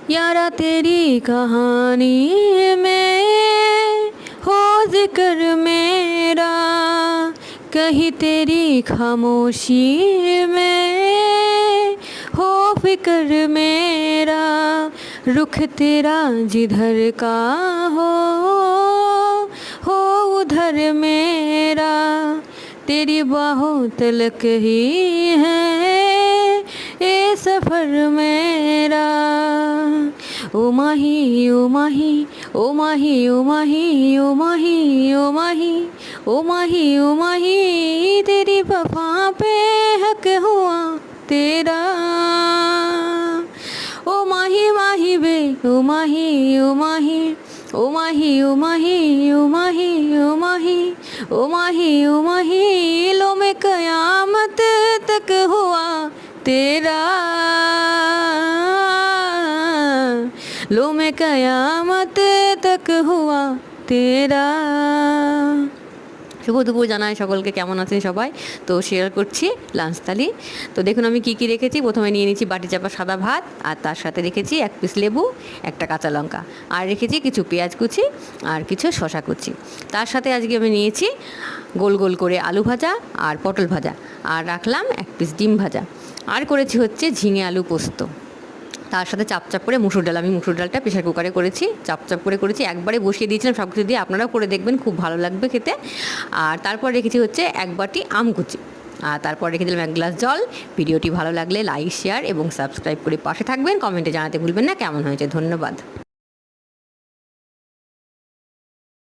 यारा तेरी कहानी में हो जिक्र मेरा, कहीं तेरी खामोशी में हो फिक्र मेरा, रुख तेरा जिधर का हो उधर मेरा, तेरी बाहों तलक ही है ये सफ़र मेरा। ओ माही ओ माही ओ माही ओ माही ओ माही ओ माही ओ माही ओ माही, तेरी वफ़ा पे हक हुआ तेरा। ओ माही माही बे ओ माही ओ माही ओ माही ओ माही ओ माही ओ माही ओ माही ओ माही, लो में क़यामत तक हुआ तेरा, लो में क़यामत तक हुआ तेरा। শুভ দুপুর জানাই সকলকে, কেমন আছেন সবাই। তো শেয়ার করছি লাঞ্চ থালি। তো দেখুন আমি কি কি রেখেছি। প্রথমে নিয়ে নিচ্ছি বাটি চাপা সাদা ভাত, আর তার সাথে রেখেছি এক পিস লেবু, একটা কাঁচা লঙ্কা, আর রেখেছি কিছু পেঁয়াজ কুচি আর কিছু শসা কুচি। তার সাথে আজকে আমি নিয়েছি গোল গোল করে আলু ভাজা আর পটল ভাজা, আর রাখলাম এক পিস ডিম ভাজা, আর করেছি হচ্ছে ঝিঙে আলু পোস্ত। তার সাথে চাপচাপ করে মুসুর ডাল, আমি মুসুর ডালটা প্রেশার কুকারে করেছি, চাপচাপ করে করেছি, একবারে বসিয়ে দিয়েছিলাম সব কিছু দিয়ে। আপনারাও করে দেখবেন, খুব ভালো লাগবে খেতে। আর তারপর রেখেছি হচ্ছে এক বাটি আম কুচি, আর তারপর রেখে দিলাম এক গ্লাস জল। ভিডিওটি ভালো লাগলে লাইক, শেয়ার এবং সাবস্ক্রাইব করে পাশে থাকবেন। কমেন্টে জানাতে ভুলবেন না কেমন হয়েছে। ধন্যবাদ।